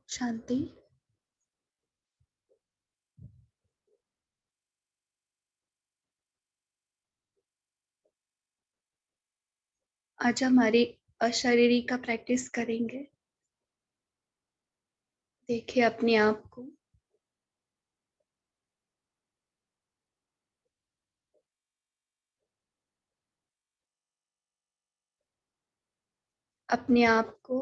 शांति। आज हमारी अशरीरी का प्रैक्टिस करेंगे। देखिए अपने आप को। अपने आप को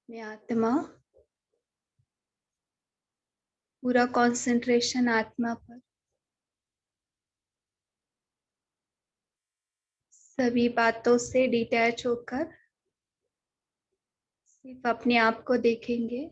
मैं आत्मा, पूरा कंसंट्रेशन आत्मा पर। सभी बातों से डिटैच होकर सिर्फ अपने आप को देखेंगे।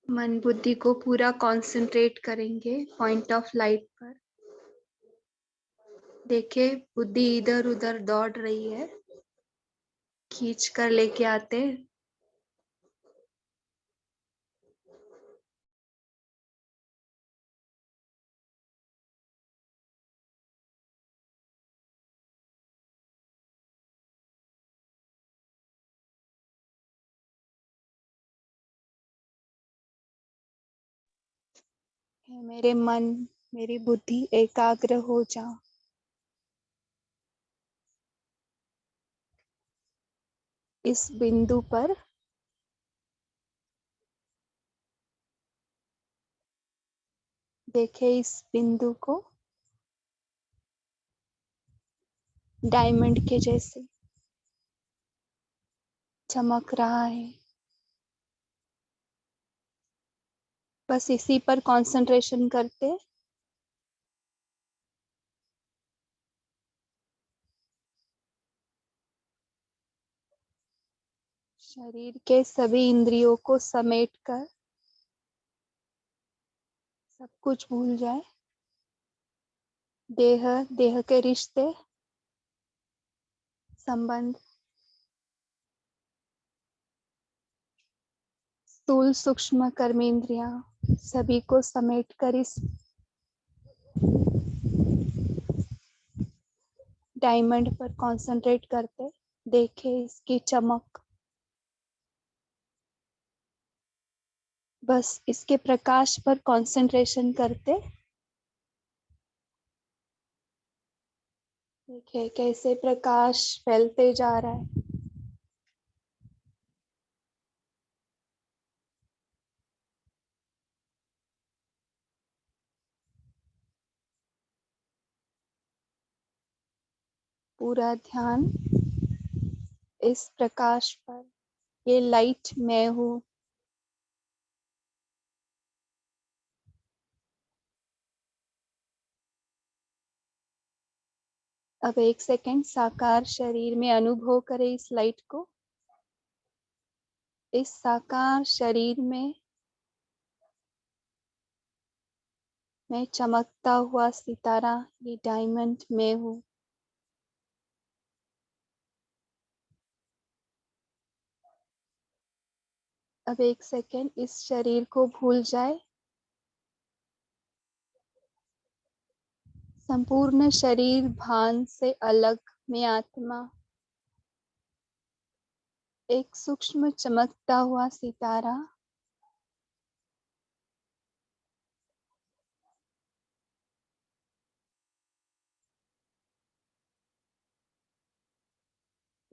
मन बुद्धि को पूरा कंसंट्रेट करेंगे पॉइंट ऑफ लाइट पर। देखिए बुद्धि इधर उधर दौड़ रही है, खींच कर लेके आते। मेरे मन, मेरी बुद्धि एकाग्र हो जा। इस बिंदु पर देखे, इस बिंदु को डायमंड के जैसे चमक रहा है। बस इसी पर कंसंट्रेशन करते। शरीर के सभी इंद्रियों को समेट कर सब कुछ भूल जाए। देह, देह के रिश्ते, संबंध, स्थूल सूक्ष्म कर्मेंद्रियां, सभी को समेट कर इस डायमंड पर कंसंट्रेट करते। देखे इसकी चमक। बस इसके प्रकाश पर कंसंट्रेशन करते। देखिए कैसे प्रकाश फैलते जा रहा है। पूरा ध्यान इस प्रकाश पर। ये लाइट मैं हूँ। अब एक सेकंड साकार शरीर में अनुभव करें इस लाइट को। इस साकार शरीर में मैं चमकता हुआ सितारा, ये डायमंड में हूँ। अब एक सेकंड इस शरीर को भूल जाए। संपूर्ण शरीर भान से अलग मैं आत्मा, एक सूक्ष्म चमकता हुआ सितारा।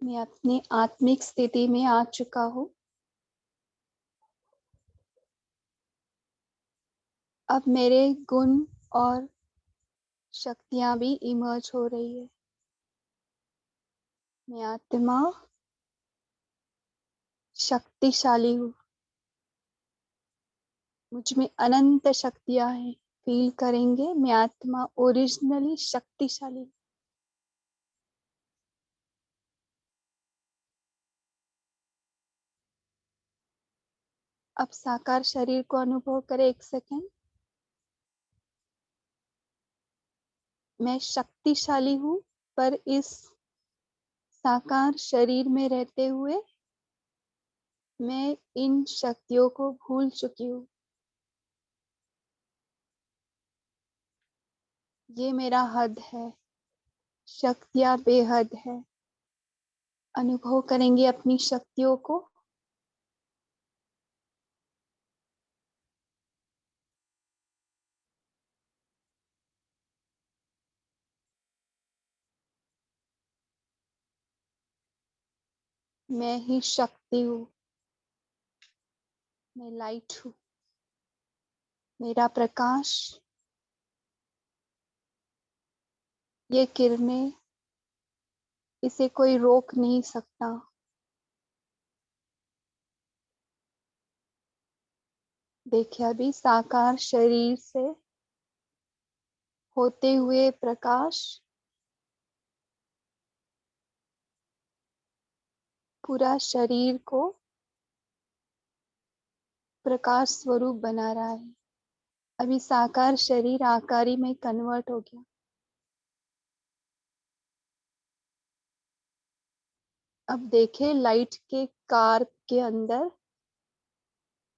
मैं अपनी आत्मिक स्थिति में आ चुका हूँ। अब मेरे गुण और शक्तियां भी इमर्ज हो रही है। मैं आत्मा शक्तिशाली हूँ। मुझ में अनंत शक्तियां हैं, फील करेंगे मैं आत्मा ओरिजिनली शक्तिशाली। अब साकार शरीर को अनुभव करें। 1 सेकेंड। मैं शक्तिशाली हूं, पर इस साकार शरीर में रहते हुए मैं इन शक्तियों को भूल चुकी हूँ। ये मेरा हद है। शक्तियां बेहद है। अनुभव करेंगे अपनी शक्तियों को। मैं ही शक्ति हूँ। मैं लाइट हूँ। मेरा प्रकाश, ये किरणें, इसे कोई रोक नहीं सकता। देखिए अभी साकार शरीर से होते हुए प्रकाश पूरा शरीर को प्रकाश स्वरूप बना रहा है। अभी साकार शरीर आकारी में कन्वर्ट हो गया। अब देखे लाइट के कार के अंदर,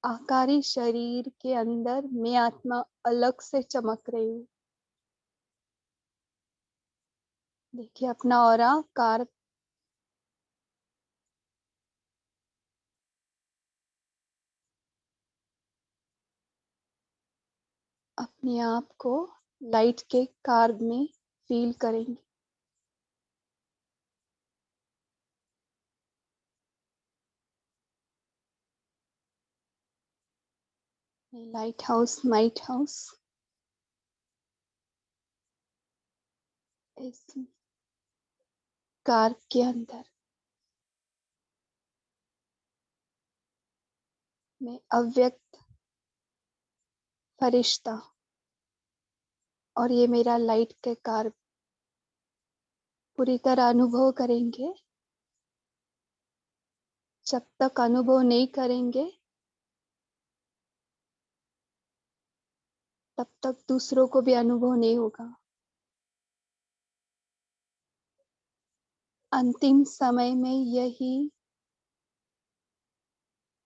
आकारी शरीर के अंदर मैं आत्मा अलग से चमक रही हूँ। देखिए अपना ऑरा कार, अपने आप को लाइट के कार में फील करेंगे। लाइट हाउस, माइट हाउस, इस कार के अंदर मैं अव्यक्त फरिश्ता, और ये मेरा लाइट के कार पूरी तरह अनुभव करेंगे। जब तक अनुभव नहीं करेंगे तब तक दूसरों को भी अनुभव नहीं होगा। अंतिम समय में यही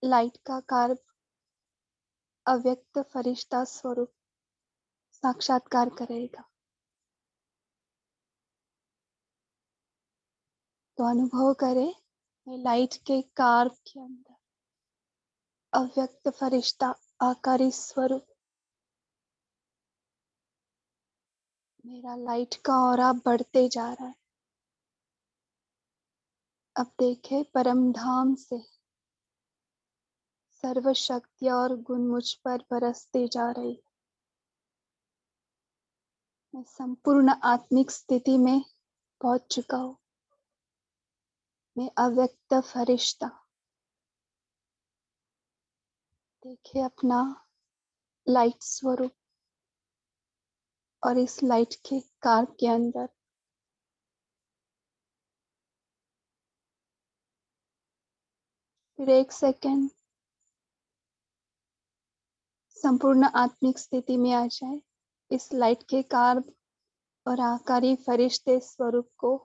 लाइट का कार अव्यक्त फरिश्ता स्वरूप साक्षात्कार करेगा। तो अनुभव करें मैं लाइट के कार के अंदर अव्यक्त फरिश्ता आकारी स्वरूप, मेरा लाइट का ऑरा बढ़ते जा रहा है। अब देखे परम धाम से सर्व शक्तियां और गुण मुझ पर बरसते जा रही। मैं संपूर्ण आत्मिक स्थिति में पहुंच चुका हूँ। मैं अव्यक्त फरिश्ता। देखिए अपना लाइट स्वरूप, और इस लाइट के कार के अंदर फिर 1 सेकेंड संपूर्ण आत्मिक स्थिति में आ जाए। इस लाइट के कार और आकारी फरिश्ते स्वरूप को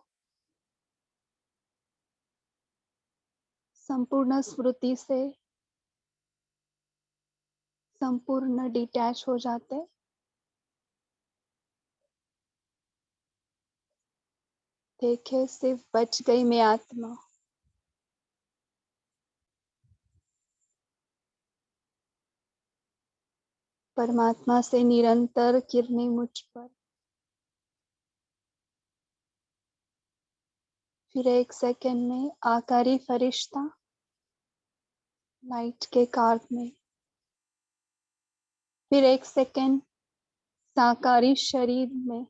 संपूर्ण स्मृति से संपूर्ण डिटैच हो जाते। देखे सिर्फ बच गई मैं आत्मा। परमात्मा से निरंतर किरणें मुझ पर। फिर 1 सेकेंड में आकारी फरिश्ता लाइट के कार में। फिर 1 सेकेंड साकारी शरीर में।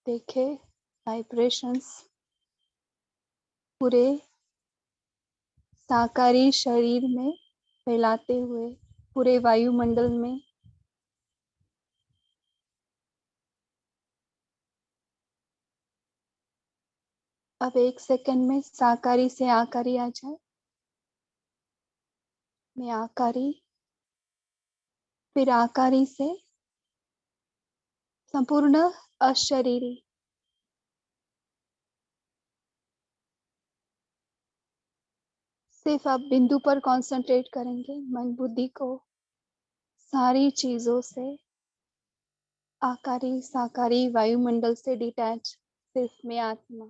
देखे वाइब्रेशंस पूरे साकारी शरीर में फैलाते हुए पूरे वायुमंडल में अब 1 सेकंड में साकारी से आकारी आ जाए। मैं आकारी, फिर आकारी से संपूर्ण अशरीरी। सिर्फ आप बिंदु पर कंसंट्रेट करेंगे, मन बुद्धि को सारी चीजों से, आकारी साकारी वायुमंडल से डिटैच, सिर्फ मैं आत्मा।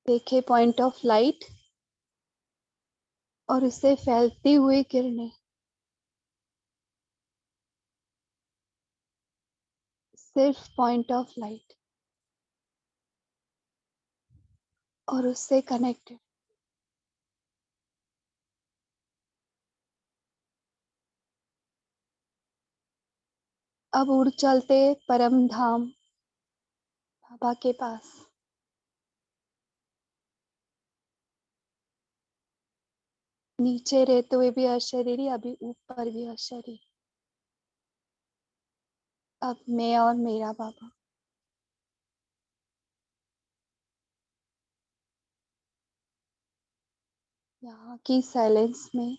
देखे पॉइंट ऑफ लाइट और उससे फैलती हुई किरणें, सिर्फ पॉइंट ऑफ लाइट और उससे कनेक्टेड। अब उड़ चलते परम धाम बाबा के पास। नीचे रहते हुए भी अशरीरी, अभी ऊपर भी अशरीरी। अब मैं और मेरा बाबा। यहाँ की साइलेंस में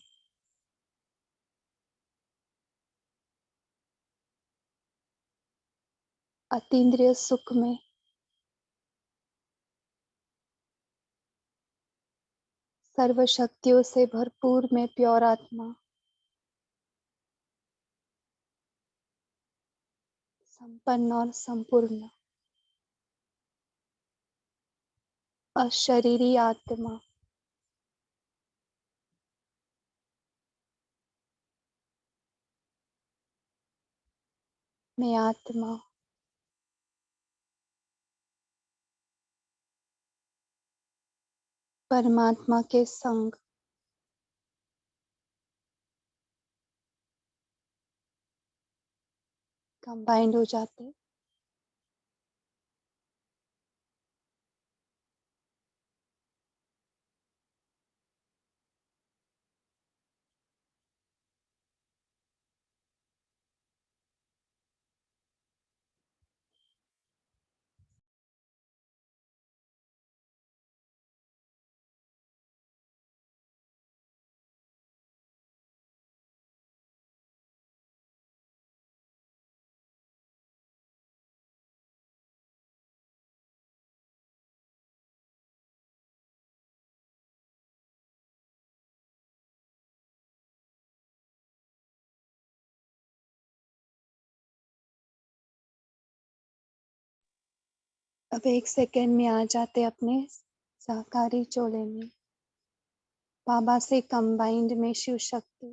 अतीन्द्रिय सुख में सर्व शक्तियों से भरपूर में प्योर आत्मा, संपन्न और संपूर्ण अशरीरी आत्मा। मैं आत्मा परमात्मा के संग कंबाइंड हो जाते। अब 1 सेकंड में आ जाते अपने साकारी चोले में, बाबा से कंबाइंड में शिव शक्ति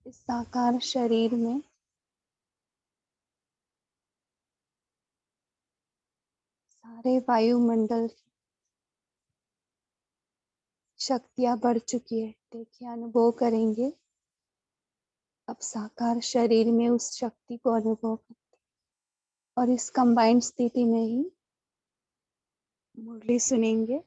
इस साकार शरीर में सारे वायुमंडल शक्तियां बढ़ चुकी है। देखिए, अनुभव करेंगे। अब साकार शरीर में उस शक्ति को अनुभव करते और इस कंबाइंड स्थिति में ही मुरली सुनेंगे।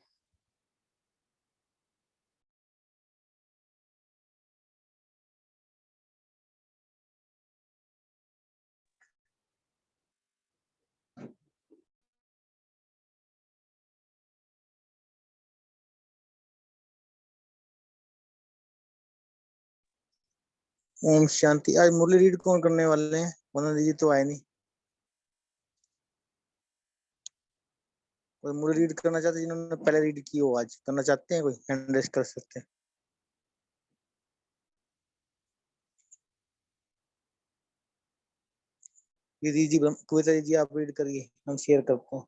ओम शांति। आज मुरली रीड कौन करने वाले हैं? मनोज जी तो आए नहीं। कोई मुरली रीड करना चाहते हैं? जिन्होंने पहले रीड की हो आज करना चाहते हैं, कोई हैंड रेस कर सकते हैं। दीदी जी, कविता जी आप रीड करिए, हम शेयर करते हैं।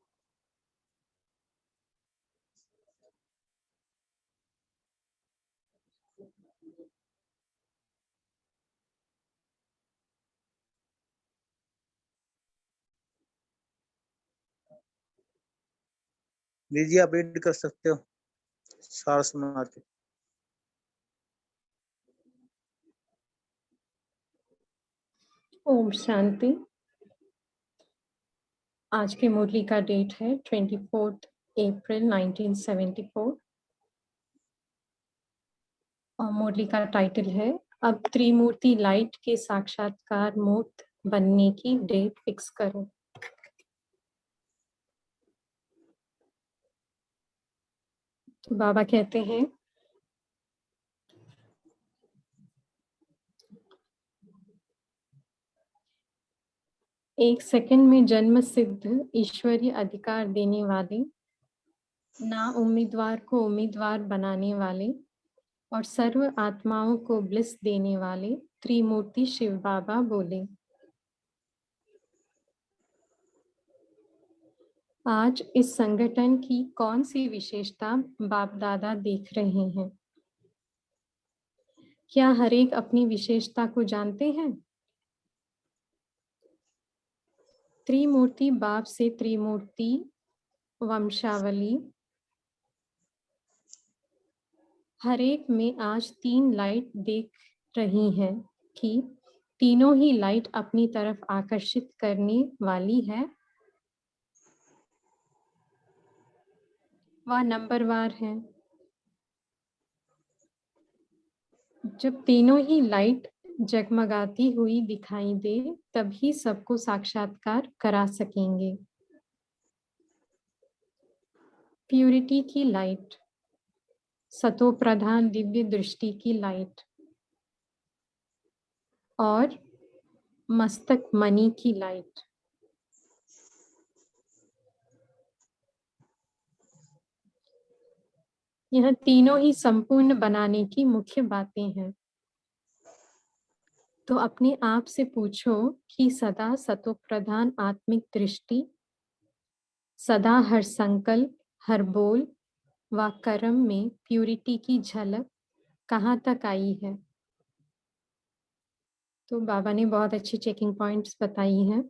दीदी जी आप रीड कर सकते हो सार सुना के। ओम शांति। आज की मुरली का डेट है 24 अप्रैल 1974। और मुरली का टाइटल है अब त्रिमूर्ति लाइट के साक्षात्कार मूर्त बनने की डेट फिक्स करो। तो बाबा कहते हैं एक सेकंड में जन्म सिद्ध ईश्वरीय अधिकार देने वाले, ना उम्मीदवार को उम्मीदवार बनाने वाले और सर्व आत्माओं को ब्लिस देने वाले त्रिमूर्ति शिव बाबा बोले, आज इस संगठन की कौन सी विशेषता बाप दादा देख रहे हैं? क्या हर एक अपनी विशेषता को जानते हैं? त्रिमूर्ति बाप से त्रिमूर्ति वंशावली, हर एक में आज 3 लाइट देख रही हैं कि तीनों ही लाइट अपनी तरफ आकर्षित करने वाली है। वह नंबरवार है। जब तीनों ही लाइट जगमगाती हुई दिखाई दे तभी सबको साक्षात्कार करा सकेंगे। प्यूरिटी की लाइट, सतो प्रधान दिव्य दृष्टि की लाइट और मस्तक मणि की लाइट। यह तीनों ही संपूर्ण बनाने की मुख्य बातें हैं। तो अपने आप से पूछो कि सदा सतो प्रधान आत्मिक दृष्टि, सदा हर संकल्प, हर बोल व कर्म में प्यूरिटी की झलक कहाँ तक आई है। तो बाबा ने बहुत अच्छी चेकिंग पॉइंट्स बताई हैं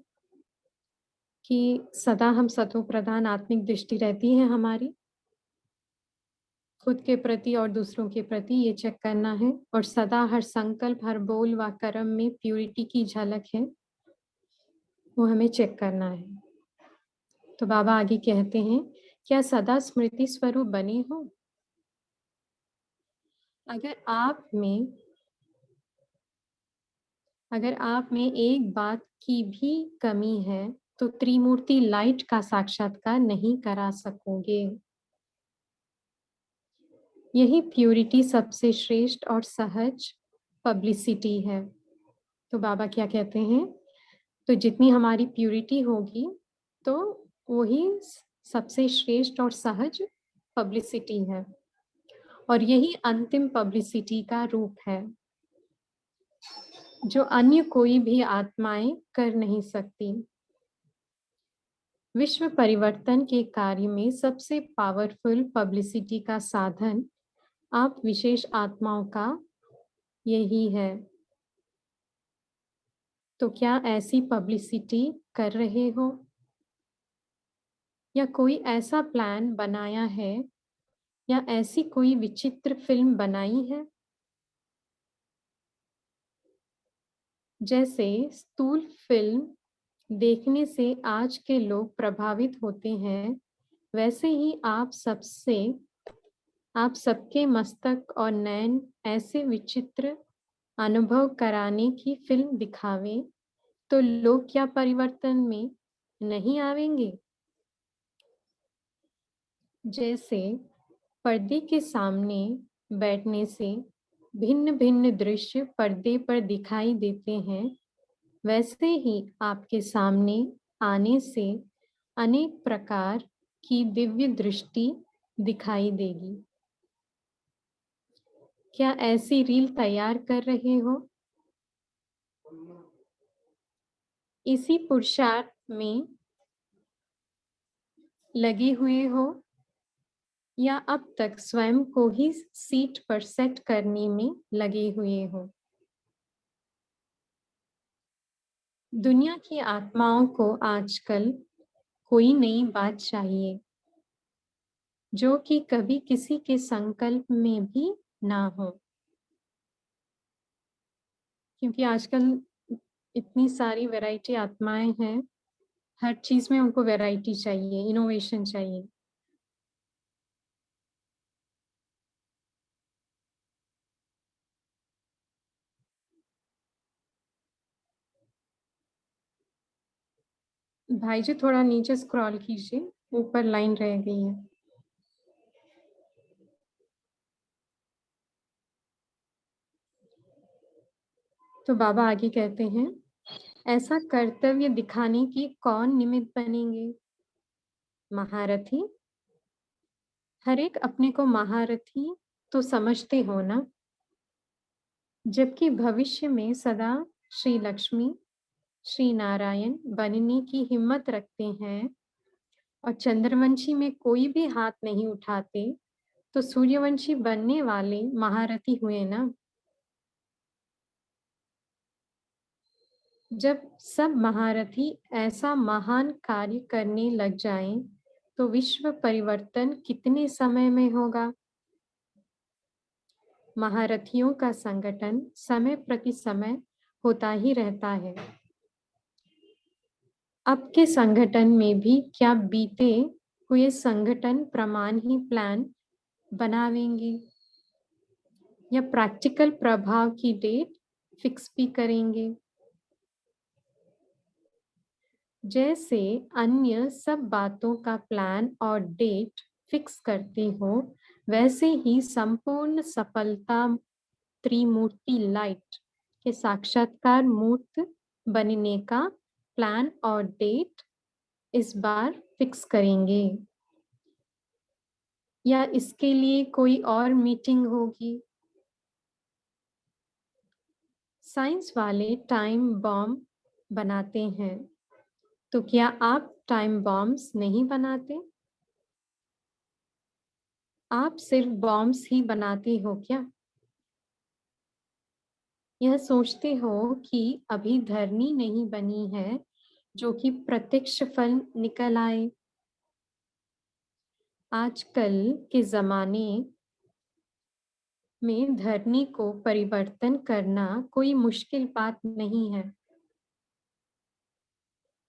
कि सदा हम सतो प्रधान आत्मिक दृष्टि रहती है हमारी, खुद के प्रति और दूसरों के प्रति ये चेक करना है, और सदा हर संकल्प, हर बोल व कर्म में प्यूरिटी की झलक है, वो हमें चेक करना है। तो बाबा आगे कहते हैं, क्या सदा स्मृति स्वरूप बने हो? अगर आप में एक बात की भी कमी है तो त्रिमूर्ति लाइट का साक्षात्कार नहीं करा सकोगे। यही प्यूरिटी सबसे श्रेष्ठ और सहज पब्लिसिटी है। तो बाबा क्या कहते हैं, तो जितनी हमारी प्यूरिटी होगी तो वही सबसे श्रेष्ठ और सहज पब्लिसिटी है, और यही अंतिम पब्लिसिटी का रूप है जो अन्य कोई भी आत्माएं कर नहीं सकती। विश्व परिवर्तन के कार्य में सबसे पावरफुल पब्लिसिटी का साधन आप विशेष आत्माओं का यही है। तो क्या ऐसी पब्लिसिटी कर रहे हो, या कोई ऐसा प्लान बनाया है, या ऐसी कोई विचित्र फिल्म बनाई है? जैसे स्थूल फिल्म देखने से आज के लोग प्रभावित होते हैं, वैसे ही आप सबके मस्तक और नैन ऐसे विचित्र अनुभव कराने की फिल्म दिखावे तो लोग क्या परिवर्तन में नहीं आवेंगे? जैसे पर्दे के सामने बैठने से भिन्न भिन्न दृश्य पर्दे पर दिखाई देते हैं, वैसे ही आपके सामने आने से अनेक प्रकार की दिव्य दृष्टि दिखाई देगी। क्या ऐसी रील तैयार कर रहे हो? इसी पुरुषार्थ में लगे हुए हो, या अब तक स्वयं को ही सीट पर सेट करने में लगे हुए हो? दुनिया की आत्माओं को आजकल कोई नई बात चाहिए जो कि कभी किसी के संकल्प में भी ना हो, क्योंकि आजकल इतनी सारी वैरायटी आत्माएं हैं, हर चीज में उनको वैरायटी चाहिए, इनोवेशन चाहिए। भाई जी थोड़ा नीचे स्क्रॉल कीजिए, ऊपर लाइन रह गई है। तो बाबा आगे कहते हैं, ऐसा कर्तव्य दिखाने की कौन निमित्त बनेंगे? महारथी। हर एक अपने को महारथी तो समझते हो ना, जबकि भविष्य में सदा श्री लक्ष्मी, श्री नारायण बनने की हिम्मत रखते हैं और चंद्रवंशी में कोई भी हाथ नहीं उठाते, तो सूर्यवंशी बनने वाले महारथी हुए ना। जब सब महारथी ऐसा महान कार्य करने लग जाएं, तो विश्व परिवर्तन कितने समय में होगा? महारथियों का संगठन समय प्रति समय होता ही रहता है। अब के संगठन में भी क्या बीते हुए संगठन प्रमाण ही प्लान बनावेंगे या प्रैक्टिकल प्रभाव की डेट फिक्स भी करेंगे? जैसे अन्य सब बातों का प्लान और डेट फिक्स करते हो, वैसे ही संपूर्ण सफलता त्रिमूर्ति लाइट के साक्षात्कार मूर्त बनने का प्लान और डेट इस बार फिक्स करेंगे या इसके लिए कोई और मीटिंग होगी? साइंस वाले टाइम बॉम्ब बनाते हैं, तो क्या आप टाइम बॉम्ब्स नहीं बनाते? आप सिर्फ बॉम्ब्स ही बनाते हो क्या? यह सोचते हो कि अभी धरनी नहीं बनी है जो कि प्रत्यक्ष फल निकल आए। आजकल के जमाने में धरनी को परिवर्तन करना कोई मुश्किल बात नहीं है।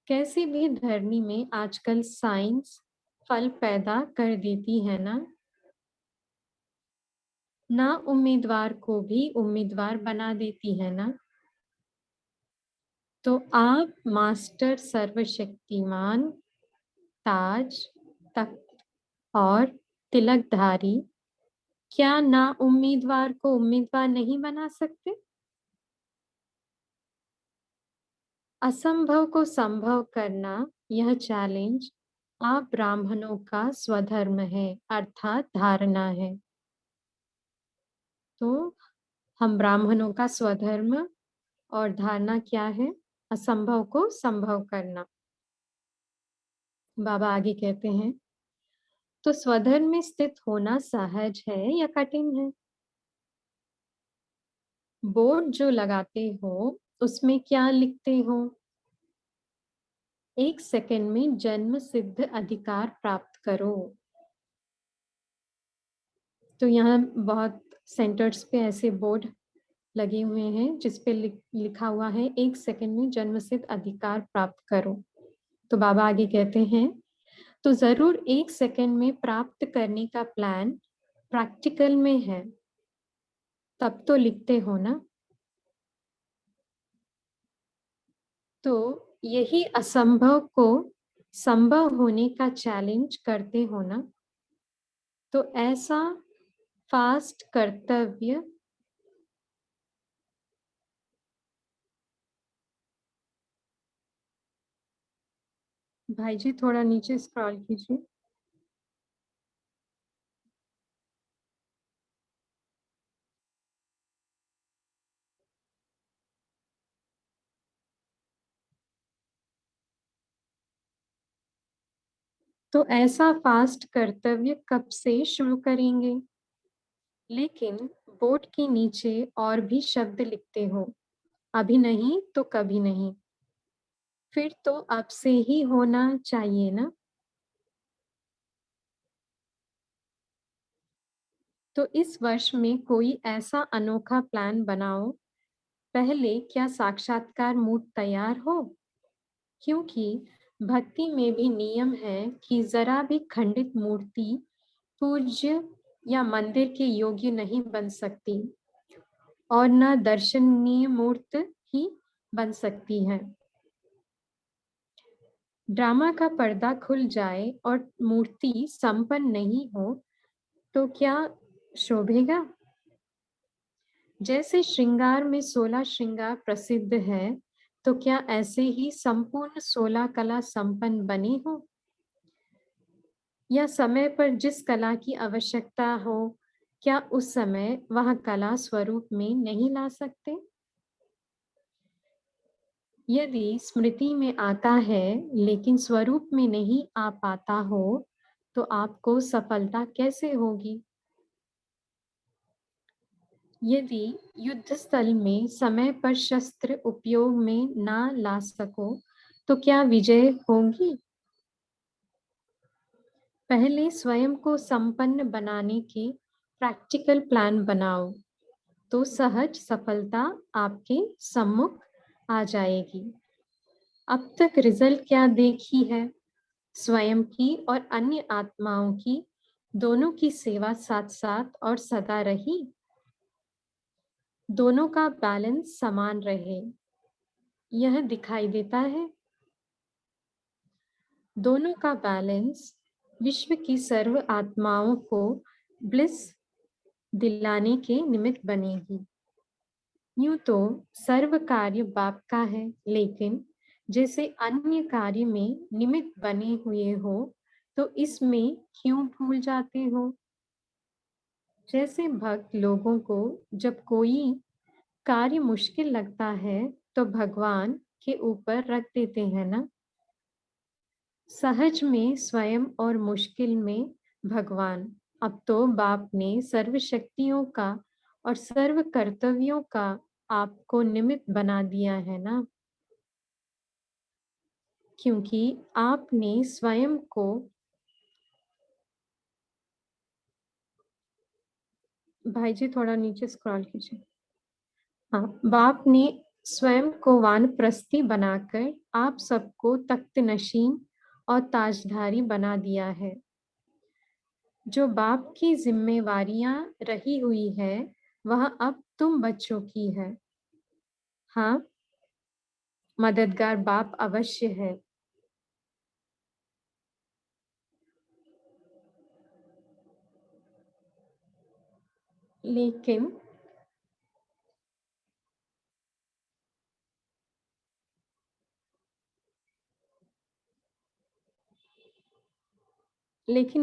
कैसी भी धरनी में आजकल साइंस फल पैदा कर देती है ना उम्मीदवार को भी उम्मीदवार बना देती है ना। तो आप मास्टर सर्वशक्तिमान, ताज, तख्त और तिलकधारी क्या ना उम्मीदवार को उम्मीदवार नहीं बना सकते? असंभव को संभव करना, यह चैलेंज आप ब्राह्मणों का स्वधर्म है, अर्थात धारणा है। तो हम ब्राह्मणों का स्वधर्म और धारणा क्या है? असंभव को संभव करना। बाबा आगे कहते हैं, तो स्वधर्म में स्थित होना सहज है या कठिन है? बोर्ड जो लगाते हो उसमें क्या लिखते हो? 1 सेकंड में जन्म सिद्ध अधिकार प्राप्त करो। तो यहाँ बहुत सेंटर्स पे ऐसे बोर्ड लगे हुए हैं जिसपे लिखा हुआ है 1 सेकंड में जन्म सिद्ध अधिकार प्राप्त करो। तो बाबा आगे कहते हैं, तो जरूर 1 सेकंड में प्राप्त करने का प्लान प्रैक्टिकल में है, तब तो लिखते हो ना। तो यही असंभव को संभव होने का चैलेंज करते हो ना। तो ऐसा फास्ट कर्तव्य भाई जी थोड़ा नीचे स्क्रॉल कीजिए। तो ऐसा फास्ट कर्तव्य कब से शुरू करेंगे? लेकिन बोर्ड के नीचे और भी शब्द लिखते हो, अभी नहीं तो कभी नहीं। फिर तो अब से ही होना चाहिए ना। तो इस वर्ष में कोई ऐसा अनोखा प्लान बनाओ, पहले क्या साक्षात्कार मूड तैयार हो? क्योंकि भक्ति में भी नियम है कि जरा भी खंडित मूर्ति पूज्य या मंदिर के योग्य नहीं बन सकती और न दर्शनीय मूर्त ही बन सकती है। ड्रामा का पर्दा खुल जाए और मूर्ति संपन्न नहीं हो तो क्या शोभेगा? जैसे श्रृंगार में 16 श्रृंगार प्रसिद्ध है, तो क्या ऐसे ही संपूर्ण 16 कला संपन्न बनी हो? या समय पर जिस कला की आवश्यकता हो, क्या उस समय वह कला स्वरूप में नहीं ला सकते? यदि स्मृति में आता है लेकिन स्वरूप में नहीं आ पाता हो, तो आपको सफलता कैसे होगी? यदि युद्ध स्थल में समय पर शस्त्र उपयोग में ना ला सको, तो क्या विजय होगी? पहले स्वयं को संपन्न बनाने के प्रैक्टिकल प्लान बनाओ, तो सहज सफलता आपके सम्मुख आ जाएगी। अब तक रिजल्ट क्या देखी है? स्वयं की और अन्य आत्माओं की दोनों की सेवा साथ साथ और सदा रही। दोनों का बैलेंस समान रहे, यह दिखाई देता है। दोनों का बैलेंस विश्व की सर्व आत्माओं को ब्लिस दिलाने के निमित्त बनेगी। यूं तो सर्व कार्य बाप का है, लेकिन जैसे अन्य कार्य में निमित्त बने हुए हो, तो इसमें क्यों भूल जाते हो? जैसे भक्त लोगों को जब कोई कार्य मुश्किल लगता है तो भगवान के ऊपर रख देते हैं ना। सहज में स्वयं और मुश्किल में भगवान। अब तो बाप ने सर्व शक्तियों का और सर्व कर्तव्यों का आपको निमित्त बना दिया है ना, क्योंकि आपने स्वयं को, भाई जी थोड़ा नीचे स्क्रॉल कीजिए। हाँ, बाप ने स्वयं को वानप्रस्थी बनाकर आप सबको तख्त नशीन और ताजधारी बना दिया है। जो बाप की जिम्मेवारियां रही हुई है, वह अब तुम बच्चों की है। हाँ, मददगार बाप अवश्य है। लेकिन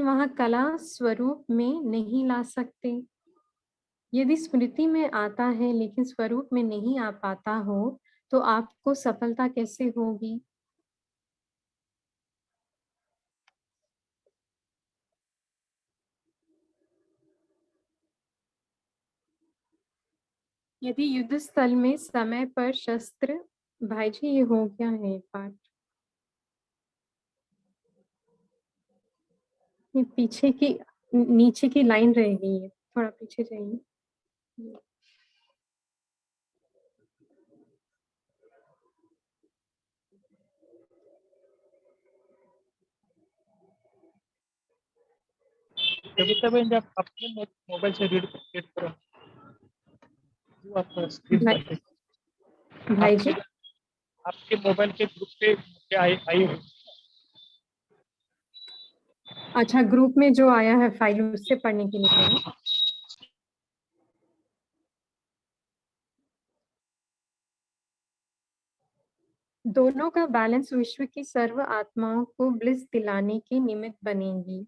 वह कला स्वरूप में नहीं ला सकते। यदि स्मृति में आता है लेकिन स्वरूप में नहीं आ पाता हो, तो आपको सफलता कैसे होगी? यदि युद्ध स्थल में समय पर शस्त्र, भाई जी ये हो गया है एक बार, ये पीछे की नीचे की लाइन रह गई है, थोड़ा पीछे जाइए। कविता बहन जब अपने मोबाइल से रीड करो, वो आपका स्क्रीन पर है। भाई जी आपके मोबाइल के ग्रुप पे क्या आई हो? अच्छा, ग्रुप में जो आया है फाइल उससे पढ़ने के लिए कह रहे हैं। दोनों का बैलेंस विश्व की सर्व आत्माओं को ब्लिस दिलाने के निमित्त बनेगी।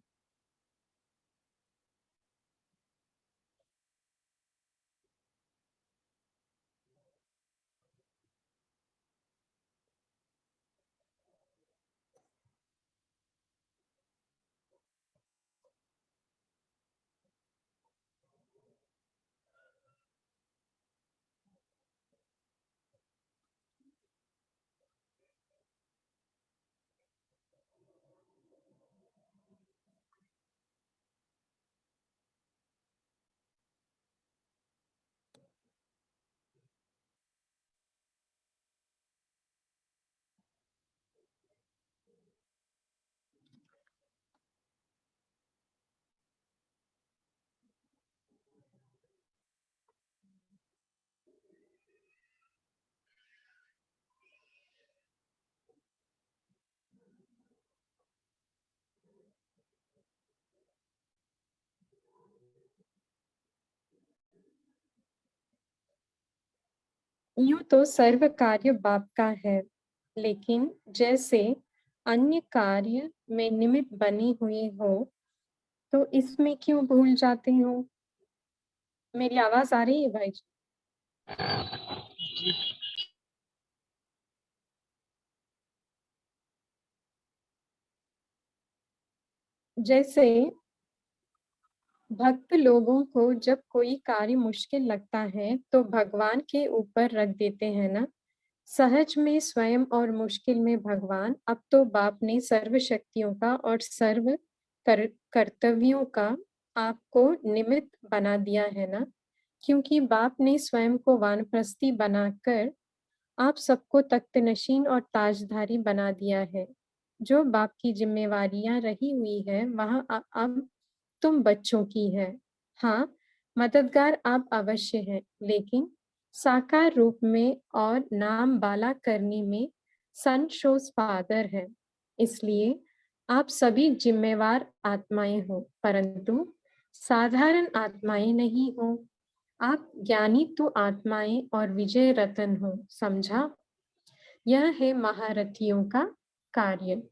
यूं तो सर्व कार्य बाप का है, लेकिन जैसे अन्य कार्य में निमित्त बनी हुई हो, तो इसमें क्यों भूल जाते हो? मेरी आवाज आ रही है भाई? जैसे भक्त लोगों को जब कोई कार्य मुश्किल लगता है तो भगवान के ऊपर रख देते हैं ना। सहज में स्वयं और मुश्किल में भगवान। अब तो बाप ने सर्व शक्तियों का और सर्व कर्तव्यों का आपको निमित्त बना दिया है ना, क्योंकि बाप ने स्वयं को वानप्रस्थी बनाकर आप सबको तख्तनशीन और ताजधारी बना दिया है। जो बाप की जिम्मेवारियां रही हुई है वहां अब तुम बच्चों की है। हाँ, मददगार आप अवश्य हैं, लेकिन साकार रूप में और नाम बाला करने में सन शोज फादर है। इसलिए आप सभी जिम्मेवार आत्माएं हो, परंतु साधारण आत्माएं नहीं हो। आप ज्ञानी तो आत्माएं और विजय रतन हो, समझा? यह है महारथियों का कार्य।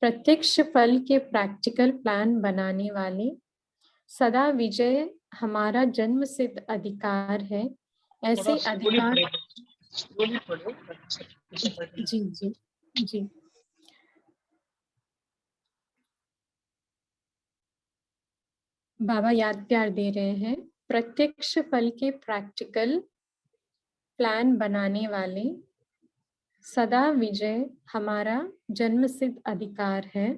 प्रत्यक्ष फल के प्रैक्टिकल प्लान बनाने वाले। सदा विजय हमारा जन्म सिद्ध अधिकार है। थोड़ा ऐसे स्लोली अधिकार। पढ़ो, स्लोली पढ़ो। जी जी जी। बाबा याद प्यार दे रहे हैं। प्रत्यक्ष फल के प्रैक्टिकल प्लान बनाने वाले। सदा विजय हमारा जन्म सिद्ध अधिकार है।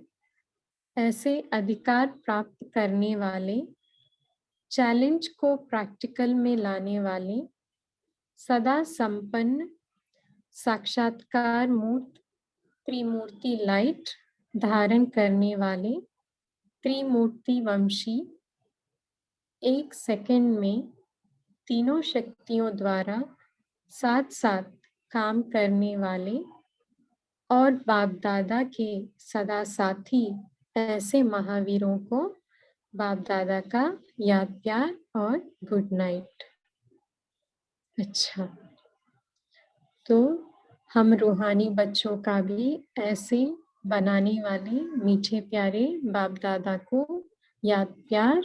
ऐसे अधिकार प्राप्त करने वाले, चैलेंज को प्रैक्टिकल में लाने वाले, सदा संपन्न साक्षात्कार मूर्त त्रिमूर्ति लाइट धारण करने वाले, त्रिमूर्ति वंशी, एक सेकंड में तीनों शक्तियों द्वारा साथ साथ काम करने वाले और बाप दादा के सदा साथी, ऐसे महावीरों को बाप दादा का याद प्यार और गुड नाइट। अच्छा, तो हम रूहानी बच्चों का भी ऐसे बनाने वाले मीठे प्यारे बाप दादा को याद प्यार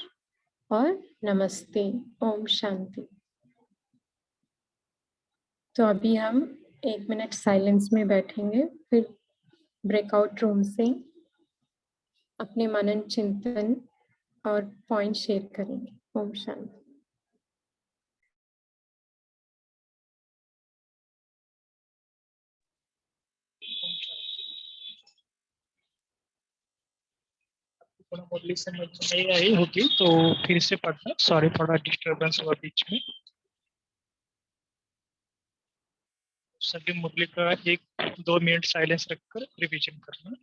और नमस्ते। ओम शांति। तो अभी हम 1 मिनट साइलेंस में बैठेंगे, फिर ब्रेकआउट रूम से अपने मनन चिंतन और पॉइंट शेयर करेंगे। ओम शांति। थोड़ा मुरली समझ नहीं आई होगी तो फिर से पढ़ना। सॉरी, थोड़ा डिस्टरबेंस हुआ बीच में। सभी मुरली का 1-2 मिनट साइलेंस रखकर रिवीजन करना।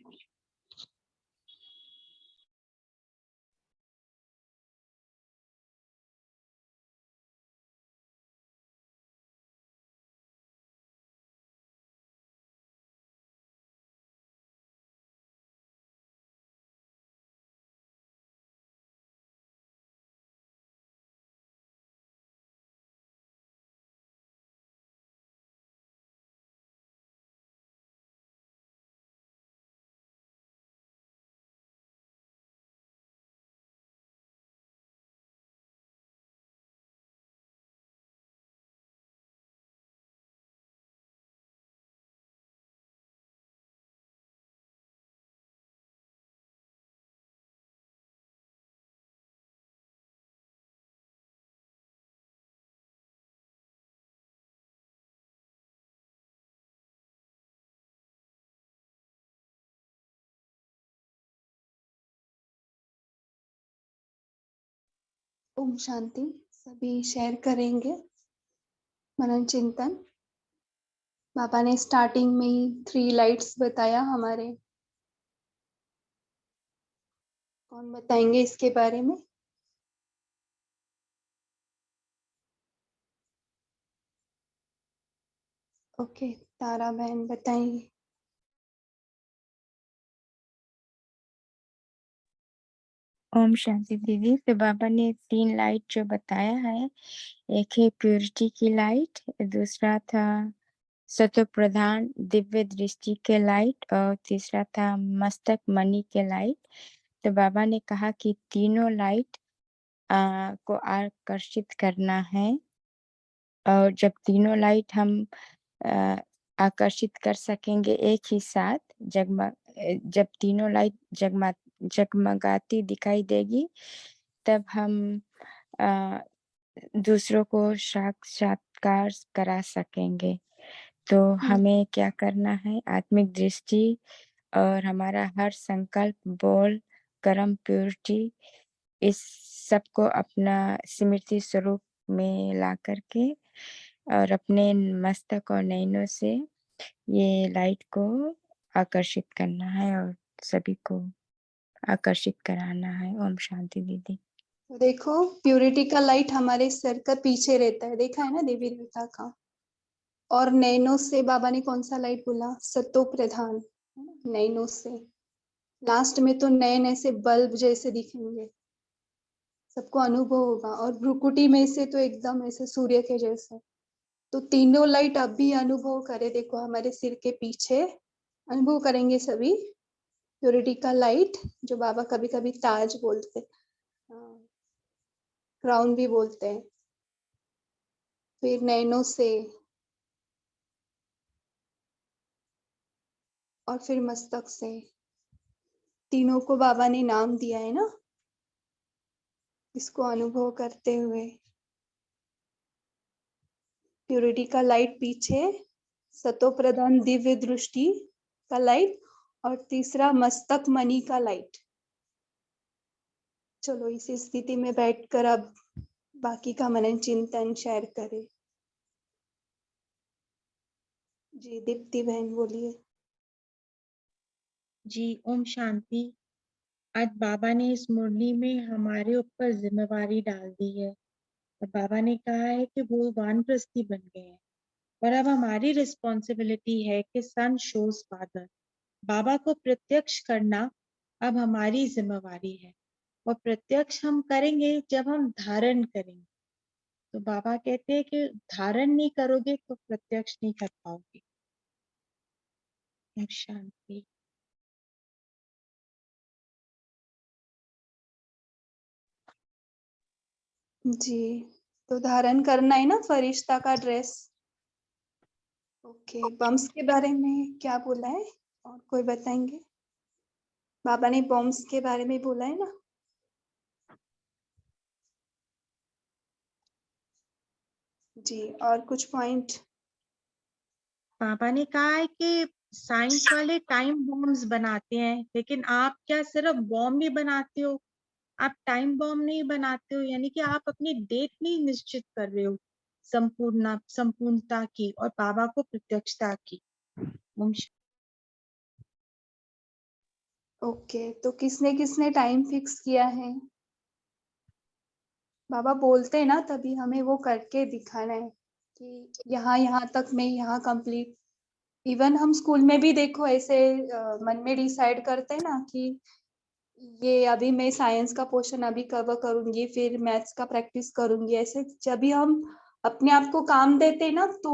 ओम शांति। सभी शेयर करेंगे मनन चिंतन। बाबा ने स्टार्टिंग में ही 3 लाइट्स बताया हमारे। कौन बताएंगे इसके बारे में? ओके, तारा बहन बताएंगी। ओम शांति दीदी। तो बाबा ने 3 लाइट जो बताया है, एक है प्योरिटी की लाइट, दूसरा था सतो प्रधान दिव्य दृष्टि के लाइट, और तीसरा था मस्तक मणि के लाइट। तो बाबा ने कहा कि तीनों लाइट को आकर्षित करना है, और जब तीनों लाइट हम आकर्षित कर सकेंगे एक ही साथ, जब तीनों लाइट जगमगाती दिखाई देगी, तब हम दूसरों को साक्षात्कार करा सकेंगे। तो हमें क्या करना है, आत्मिक दृष्टि और हमारा हर संकल्प, बोल, कर्म, प्योरिटी, इस सबको अपना स्मृति स्वरूप में ला करके और अपने मस्तक और नैनों से ये लाइट को आकर्षित करना है और सभी को आकर्षित कराना है। ओम शांति दीदी। देखो, प्यूरिटी का लाइट हमारे सर का पीछे रहता है, देखा है ना देवी देवता का। और नैनो से बाबा ने कौन सा लाइट बोला? सतो प्रधान। नैनो से लास्ट में तो नए नए से बल्ब जैसे दिखेंगे, सबको अनुभव होगा। और भ्रुकुटी में से तो एकदम ऐसे सूर्य के जैसे। तो तीनों लाइट अभी अनुभव करे, देखो हमारे सिर के पीछे अनुभव करेंगे सभी प्योरिटी का लाइट, जो बाबा कभी कभी ताज बोलते, क्राउन भी बोलते हैं। फिर नैनो से, और फिर मस्तक से। तीनों को बाबा ने नाम दिया है ना, इसको अनुभव करते हुए। प्योरिटी का लाइट पीछे, सतो प्रधान दिव्य दृष्टि का लाइट, और तीसरा मस्तक मणि का लाइट। चलो इस स्थिति में बैठकर अब बाकी का मनन चिंतन शेयर करें। जी दीप्ति बहन बोलिए। जी ओम शांति। आज बाबा ने इस मुरली में हमारे ऊपर जिम्मेवारी डाल दी है, और बाबा ने कहा है कि वो वानप्रस्थी बन गए हैं, और अब हमारी रिस्पॉन्सिबिलिटी है कि सन शोज फादर, बाबा को प्रत्यक्ष करना अब हमारी जिम्मेवारी है। और प्रत्यक्ष हम करेंगे जब हम धारण करेंगे। तो बाबा कहते हैं कि धारण नहीं करोगे तो प्रत्यक्ष नहीं कर पाओगे। ओम शांति। जी, तो धारण करना है ना फरिश्ता का ड्रेस। ओके, बम्स के बारे में क्या बोला है और कोई बताएंगे? बाबा ने बॉम्ब्स के बारे में बोला है ना। जी, और कुछ पॉइंट? पापा ने कहा है कि साइंस वाले टाइम बॉम्ब्स बनाते हैं, लेकिन आप क्या सिर्फ बॉम्ब ही बनाते हो, आप टाइम बॉम्ब नहीं बनाते हो। यानी कि आप अपनी डेट नहीं निश्चित कर रहे हो संपूर्णता की और बाबा को प्रत्यक्षता की। ओके, तो किसने किसने टाइम फिक्स किया है? बाबा बोलते हैं ना, तभी हमें वो करके दिखाना है कि यहाँ तक मैं यहाँ कंप्लीट। इवन हम स्कूल में भी देखो ऐसे मन में डिसाइड करते हैं ना कि ये अभी मैं साइंस का पोर्शन अभी कवर करूंगी, फिर मैथ्स का प्रैक्टिस करूंगी। ऐसे जब भी हम अपने आप को काम देते हैं ना, तो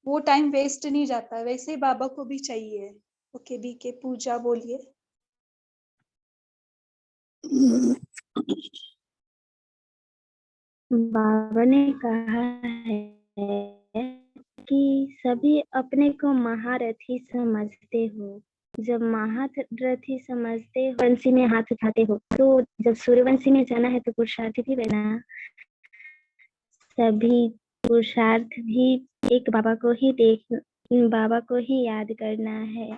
वो टाइम वेस्ट नहीं जाता। वैसे ही बाबा को भी चाहिए। ओके, बी के पूजा बोलिए। बाबा ने कहा है कि सभी अपने को महारथी समझते हो। जब महारथी समझते हो, वंशी में हाथ उठाते हो, तो जब सूर्यवंशी में जाना है तो पुरुषार्थ भी बना। सभी पुरुषार्थ भी एक बाबा को ही याद करना है,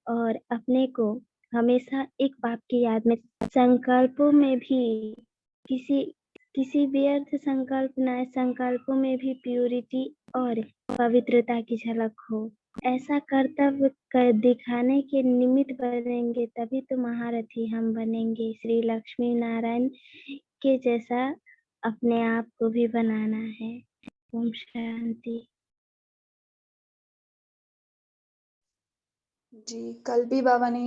और अपने को हमेशा एक बाप की याद में, संकल्पों में भी किसी व्यर्थ संकल्पों में भी प्यूरिटी और पवित्रता की झलक हो। ऐसा कर्तव्य कर दिखाने के निमित्त बनेंगे, तभी तो महारथी हम बनेंगे। श्री लक्ष्मी नारायण के जैसा अपने आप को भी बनाना है। ओम शांति। जी, कल भी बाबा ने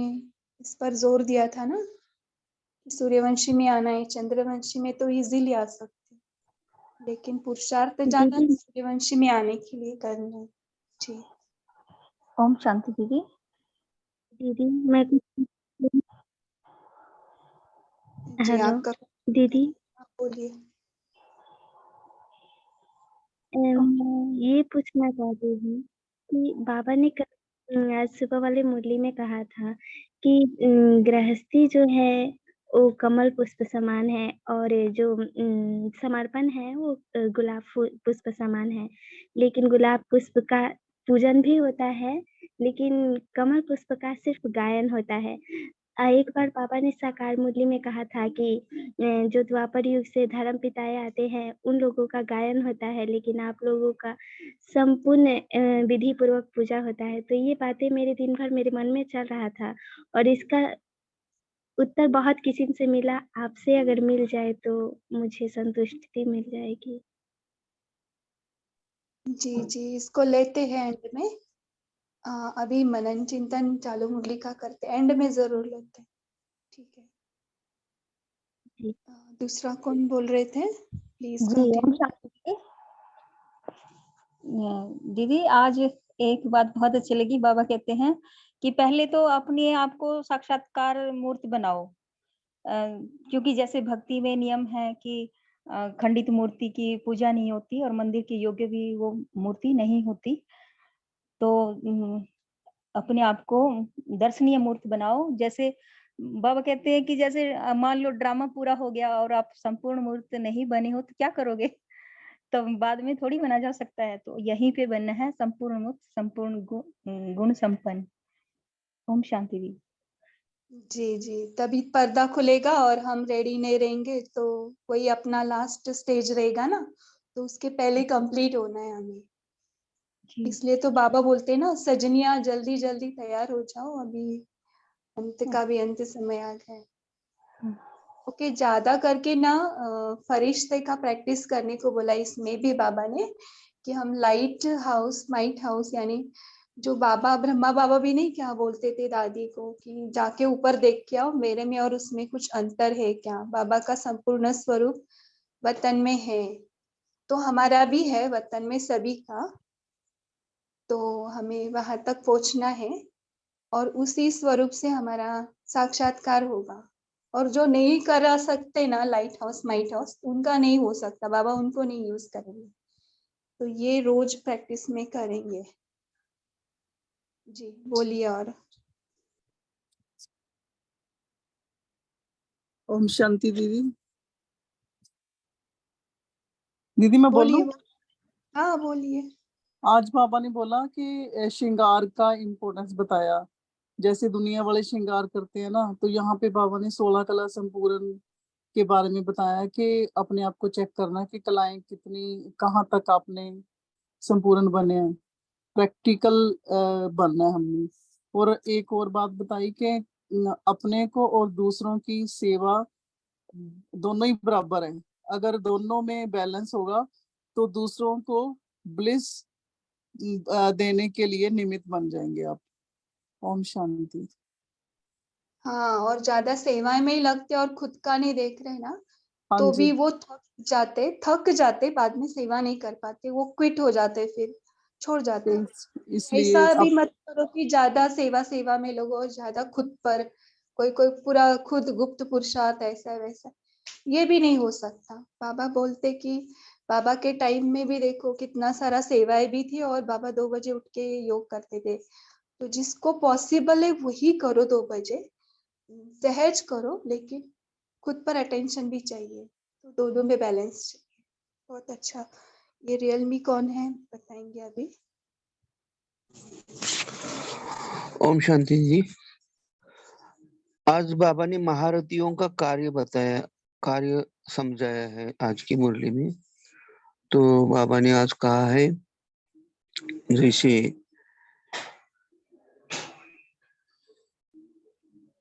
इस पर जोर दिया था ना सूर्यवंशी में आना है, चंद्रवंशी में तो इजीली आ सकते, लेकिन पुरुषार्थ ज्यादा दीदी सूर्यवंशी में आने के लिए करना है। जी ओम शांति दीदी। दीदी मैं जी हेलो आपका दीदी आप बोलिए। मैं ये पूछना चाहती हूँ कि बाबा ने आज सुबह वाले मुरली में कहा था कि गृहस्थी जो है वो कमल पुष्प समान है और ये जो समर्पण है वो गुलाब पुष्प समान है, लेकिन गुलाब पुष्प का पूजन भी होता है, लेकिन कमल पुष्प का सिर्फ गायन होता है। एक बार बाबा ने साकार मुरली में कहा था कि जो द्वापर युग से धर्म पिताएं आते हैं उन लोगों का गायन होता है, लेकिन आप लोगों का संपूर्ण विधि पूर्वक पूजा होता है। तो ये बातें मेरे दिन भर मेरे मन में चल रहा था और इसका उत्तर बहुत किस्म से मिला, आपसे अगर मिल जाए तो मुझे संतुष्टि मिल जाएगी। जी जी इसको लेते हैं एंड में। अभी मनन चिंतन चालू मुरली का करते, एंड में जरूर लेते हैं, ठीक है। जी दूसरा कौन बोल रहे थे, प्लीज जी ओम कंटिन्यू। शांति दीदी। दीदी आज एक बात बहुत अच्छी लगी, बाबा कहते हैं कि पहले तो अपने आप को साक्षात्कार मूर्ति बनाओ, क्योंकि जैसे भक्ति में नियम है कि खंडित मूर्ति की पूजा नहीं होती और मंदिर के योग्य भी वो मूर्ति नहीं होती। तो अपने आप को दर्शनीय मूर्ति बनाओ। जैसे बाबा कहते हैं कि जैसे मान लो ड्रामा पूरा हो गया और आप संपूर्ण मूर्ति नहीं बने हो तो क्या करोगे? तो बाद में थोड़ी बना जा सकता है, तो यहीं पे बनना है संपूर्ण मूर्त, संपूर्ण गुण संपन्न। ओम शांति दी। जी जी तभी पर्दा खुलेगा और हम रेडी नहीं रहेंगे तो कोई अपना लास्ट स्टेज रहेगा ना, तो उसके पहले कंप्लीट होना है हमें। जी इसलिए तो बाबा बोलते हैं ना, सजनिया जल्दी जल्दी तैयार हो जाओ, अभी अंत का भी अंत समय आ गया है। ओके ज्यादा करके ना फरिश्ते का प्रैक्टिस करने को बोला इसमें भी बाबा ने, कि हम लाइट हाउस माइट हाउस, यानी जो बाबा ब्रह्मा बाबा भी नहीं क्या बोलते थे दादी को कि जाके ऊपर देख के आओ मेरे में और उसमें कुछ अंतर है क्या। बाबा का संपूर्ण स्वरूप वतन में है, तो हमारा भी है वतन में सभी का, तो हमें वहां तक पहुंचना है और उसी स्वरूप से हमारा साक्षात्कार होगा। और जो नहीं करा सकते ना लाइट हाउस माइट हाउस, उनका नहीं हो सकता, बाबा उनको नहीं यूज करेंगे, तो ये रोज प्रैक्टिस में करेंगे। जी बोलिए। और ओम शांति दीदी। दीदी मैं बोलिए। बोलूं? हाँ बोलिए। आज बाबा ने बोला कि श्रृंगार का इम्पोर्टेंस बताया, जैसे दुनिया वाले श्रृंगार करते हैं ना, तो यहाँ पे बाबा ने 16 कला संपूर्ण के बारे में बताया कि अपने आप को चेक करना कि कलाएं कितनी कहाँ तक आपने संपूर्ण बने हैं, प्रैक्टिकल बनना है हमने। और एक और बात बताई कि अपने को और दूसरों की सेवा दोनों ही बराबर है। अगर दोनों में बैलेंस होगा तो दूसरों को ब्लिस देने के लिए निमित्त बन जाएंगे आप। ओम शांति। हाँ और ज्यादा सेवाएं में ही लगते और खुद का नहीं देख रहे ना, हाँ तो जी। भी वो थक जाते बाद में सेवा नहीं कर पाते, वो क्विट हो जाते, फिर छोड़ जाते। इसलिए ऐसा भी आप मत करो कि ज्यादा सेवा में लोगो और ज्यादा खुद पर, कोई कोई पूरा खुद गुप्त पुरुषार्थ ऐसा वैसा, ये भी नहीं हो सकता। बाबा बोलते कि बाबा के टाइम में भी देखो कितना सारा सेवाएं भी थी और बाबा 2 बजे उठ के योग करते थे, तो जिसको पॉसिबल है वही करो, 2 बजे सहज करो, लेकिन खुद पर अटेंशन भी चाहिए, तो दोनों में बैलेंस चाहिए। बहुत अच्छा। ये रियल मी कौन है बताएंगे अभी। ओम शांति जी। आज बाबा ने महारथियों का कार्य बताया, कार्य समझाया है आज की मुरली में। तो बाबा ने आज कहा है जैसे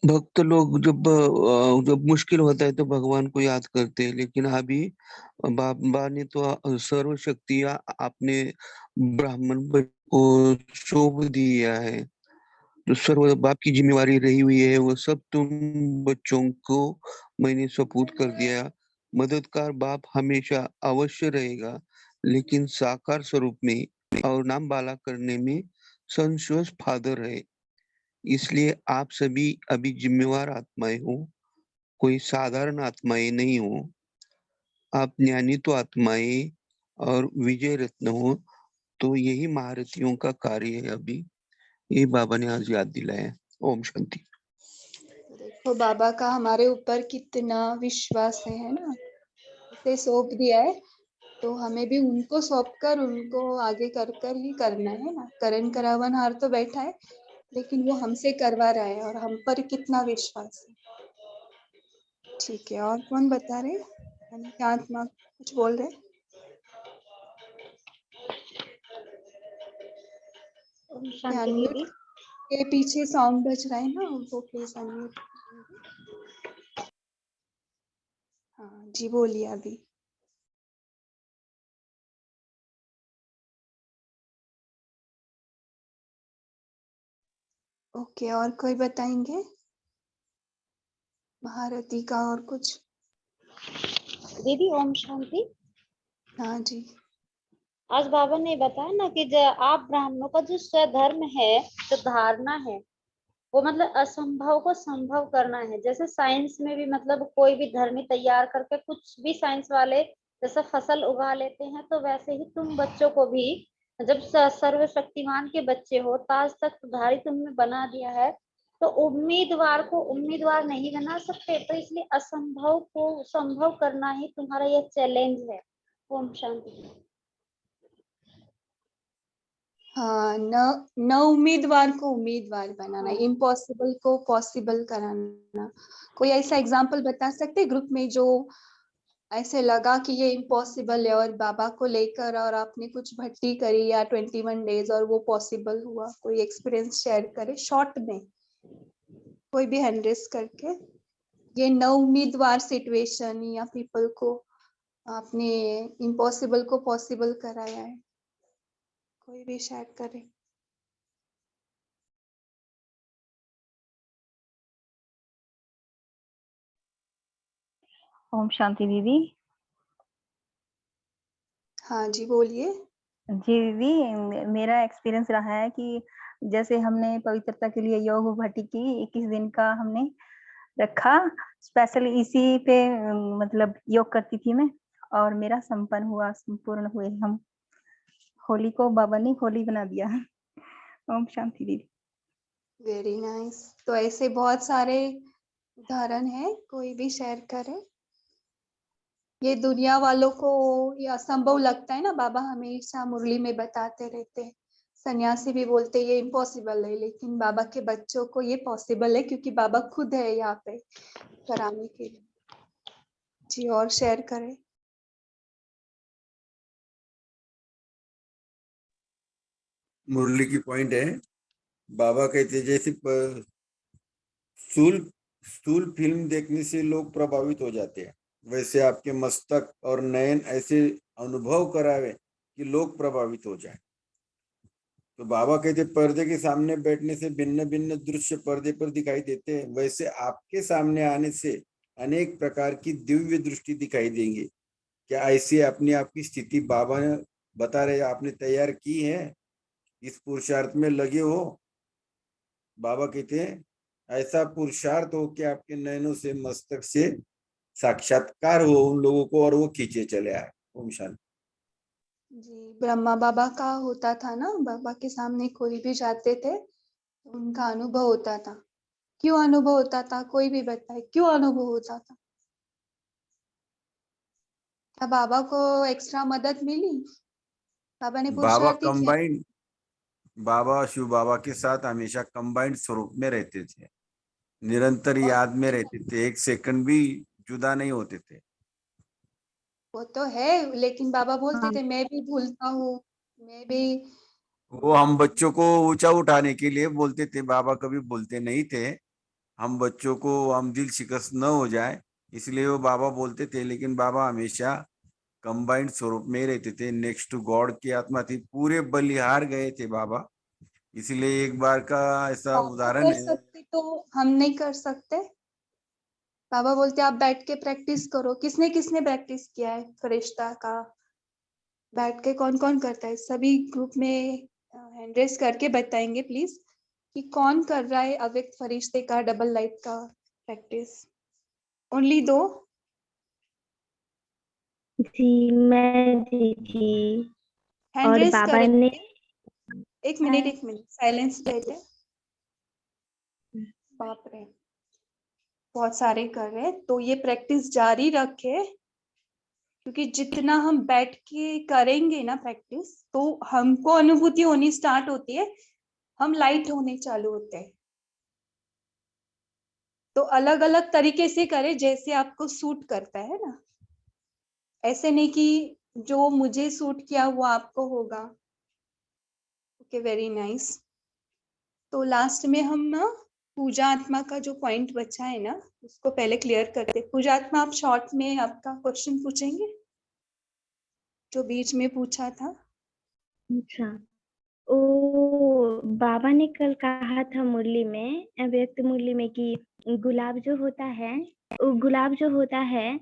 भक्त लोग जब मुश्किल होता है तो भगवान को याद करते हैं, लेकिन अभी बाबा ने तो सर्व शक्तियां अपने ब्राह्मण को सौंप दिया है। जो सर्व बाप की जिम्मेवारी रही हुई है वो सब तुम बच्चों को मैंने सपूत कर दिया। मददगार बाप हमेशा अवश्य रहेगा, लेकिन साकार स्वरूप में और नाम बाला करने में संतोष फादर है। इसलिए आप सभी अभी जिम्मेवार आत्माएं हो, कोई साधारण आत्माएं नहीं हो। आप ज्ञानी तो आत्माएं और विजय रत्न हो। तो यही महारथियों का कार्य है। अभी ये बाबा ने आज याद दिलाया। ओम शांति। देखो बाबा का हमारे ऊपर कितना विश्वास है ना, उसे सौंप दिया है तो हमें भी उनको सौंप कर उनको आगे कर कर ही करना है ना। करण करावन हार तो बैठा है, लेकिन वो हमसे करवा रहा है और हम पर कितना विश्वास है। ठीक है, और कौन बता रहे? आत्मा कुछ बोल रहे? ओम शांति अनम्यूट दीदी। के पीछे सॉन्ग बज रहा है ना, वो प्लीज अनम्यूट। हाँ जी, बोलिए अभी। ओके, और कोई बताएंगे महारथी का और कुछ? दीदी ओम शांति। हाँ जी। आज बाबा ने बताया ना कि आप ब्राह्मणों का जो स्वधर्म है, जो धारणा है, वो मतलब असंभव को संभव करना है। जैसे साइंस में भी मतलब कोई भी धर्मी तैयार करके कुछ भी साइंस वाले जैसे फसल उगा लेते हैं, तो वैसे ही तुम बच्चों को भी जब सर्वशक्तिमान के बच्चे हो, ताज तख्तधारी तुमने बना दिया है, तो उम्मीदवार को उम्मीदवार नहीं बना सकते। तो इसलिए असंभव को संभव करना ही तुम्हारा यह चैलेंज है। ओम शांति। हाँ, न उम्मीदवार को उम्मीदवार बनाना, इम्पॉसिबल को पॉसिबल कराना। कोई ऐसा एग्जाम्पल बता सकते ग्रुप में जो ऐसे लगा कि ये इम्पॉसिबल है और बाबा को लेकर और आपने कुछ भट्टी करी या 21 डेज और वो पॉसिबल हुआ? कोई एक्सपीरियंस शेयर करे शॉर्ट में, कोई भी हैंड रेस करके। ये न उम्मीदवार सिचुएशन या पीपल को आपने इम्पॉसिबल को पॉसिबल कराया है, कोई भी शेयर करे। ओम शांति दीदी। हाँ जी, बोलिए। जी दीदी, मेरा एक्सपीरियंस रहा है कि जैसे हमने पवित्रता के लिए योग भट्टी की 21 दिन का हमने रखा, स्पेशल इसी पे मतलब योग करती थी मैं, और मेरा संपन्न हुआ, संपूर्ण हुए हम। होली को बाबा ने होली बना दिया। ओम शांति दीदी। Very nice. तो ऐसे बहुत सारे उदाहरण है, कोई भी शेयर करे। ये दुनिया वालों को ये असंभव लगता है ना, बाबा हमेशा मुरली में बताते रहते हैं। सन्यासी भी बोलते ये इम्पॉसिबल है, लेकिन बाबा के बच्चों को ये पॉसिबल है क्योंकि बाबा खुद है यहाँ पे कराने के लिए। जी, और शेयर करें। मुरली की पॉइंट है, बाबा कहते जैसे स्थूल स्थूल फिल्म देखने से लोग प्रभावित हो जाते हैं, वैसे आपके मस्तक और नयन ऐसे अनुभव करावे कि लोग प्रभावित हो जाए। तो बाबा कहते पर्दे के सामने बैठने से भिन्न भिन्न दृश्य पर्दे पर दिखाई देते हैं, वैसे आपके सामने आने से अनेक प्रकार की दिव्य दृष्टि दिखाई देंगे। क्या ऐसी अपनी आपकी स्थिति बाबा ने बता रहे आपने तैयार की है? इस पुरुषार्थ में लगे हो? बाबा कहते हैं ऐसा पुरुषार्थ हो कि आपके नयनों से मस्तक से साक्षात्कार हो उन लोगों को और वो खींचे चले आए। ओम शांति। जी, ब्रह्मा बाबा का होता था ना, बाबा के सामने कोई भी जाते थे तो उनका अनुभव होता था। क्यों अनुभव होता था? कोई भी बताए क्यों अनुभव होता था? क्या बाबा को एक्स्ट्रा मदद मिली? बाबा ने पुरुषार्थी किया? बाबा शिव बाबा के साथ हमेशा कंबाइंड स्वरूप में रहते थे, निरंतर याद में रहते थे, एक सेकंड भी जुदा नहीं होते थे। वो तो है, लेकिन बाबा बोलते थे मैं भी भूलता हूँ, मैं भी। वो हम बच्चों को ऊंचा उठाने के लिए बोलते थे, बाबा कभी बोलते नहीं थे। हम बच्चों को हम दिल शिकस्त न हो जाए इसलिए वो बाबा बोलते थे, लेकिन बाबा हमेशा कंबाइंड स्वरूप में रहते थे। नेक्स्ट टू गॉड की आत्मा थी, पूरे बलिहार गए थे बाबा, इसीलिए एक बार का ऐसा बाबा उदाहरण कर है। सकते तो हम नहीं कर सकते? बाबा बोलते आप बैठ के प्रैक्टिस करो। किसने किसने प्रैक्टिस किया है फरिश्ता का? बैठ के कौन कौन करता है? सभी ग्रुप में हैंड रेस करके बताएंगे प्लीज कि कौन कर रहा है अव्यक्त फरिश्ते का डबल लाइट का प्रैक्टिस। ओनली 2? जी मैं दीदी। हैंड और रेस बाबा करेंगे। ने एक मिनट साइलेंस रहते। बाप रे, बहुत सारे कर रहे हैं, तो ये प्रैक्टिस जारी रखे, क्योंकि जितना हम बैठ के करेंगे ना प्रैक्टिस, तो हमको अनुभूति होनी स्टार्ट होती है, हम लाइट होने चालू होते हैं। तो अलग अलग तरीके से करें जैसे आपको सूट करता है ना, ऐसे नहीं कि जो मुझे सूट किया वो आपको होगा। Okay, very nice. तो लास्ट में हम ना पूजा आत्मा का जो पॉइंट बचा है ना, उसको पहले क्लियर करते। पूजा आत्मा, आप शॉर्ट में आपका क्वेश्चन पूछेंगे जो बीच में पूछा था। अच्छा, ओ बाबा ने कल कहा था मुरली में, व्यक्त मुरली में, कि गुलाब जो होता है, वो गुलाब जो होता है,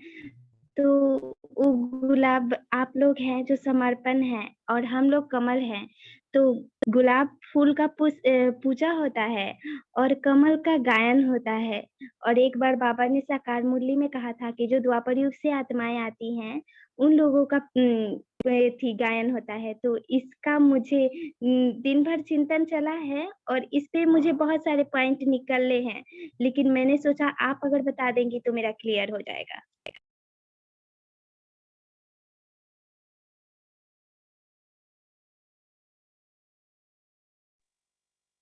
तो वो गुलाब आप लोग हैं जो समर्पण है, और हम लोग कमल हैं। तो गुलाब फूल का पूजा होता है और कमल का गायन होता है। और एक बार बाबा ने साकार मुरली में कहा था कि जो द्वापर युग से आत्माएं आती हैं, उन लोगों का थी गायन होता है। तो इसका मुझे दिन भर चिंतन चला है, और इस पे मुझे बहुत सारे पॉइंट निकलने हैं, लेकिन मैंने सोचा आप अगर बता देंगी तो मेरा क्लियर हो जाएगा।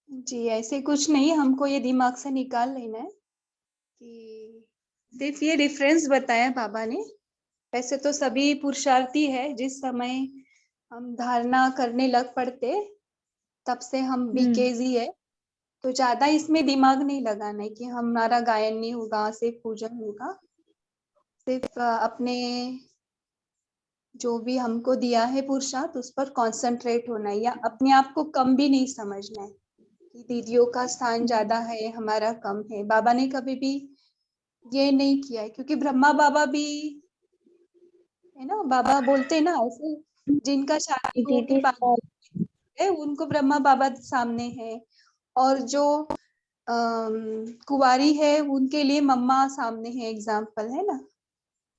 जी ऐसे कुछ नहीं, हमको ये दिमाग से निकाल लेना है कि सिर्फ ये रेफरेंस बताया बाबा ने। वैसे तो सभी पुरुषार्थी है, जिस समय हम धारणा करने लग पड़ते तब से हम बीकेजी है, तो ज्यादा इसमें दिमाग नहीं लगाना है कि हमारा गायन नहीं होगा, सिर्फ पूजन होगा। सिर्फ अपने जो भी हमको दिया है पुरुषार्थ, उस पर कंसंट्रेट होना है, या अपने आप को कम भी नहीं समझना है कि दीदियों का स्थान ज्यादा है, हमारा कम है। बाबा ने कभी भी ये नहीं किया है, क्योंकि ब्रह्मा बाबा भी है ना, बाबा बोलते हैं ना ऐसे, जिनका शादी हो के बाद है उनको ब्रह्मा बाबा सामने है, और जो कुंवारी है उनके लिए मम्मा सामने है, एग्जाम्पल है ना।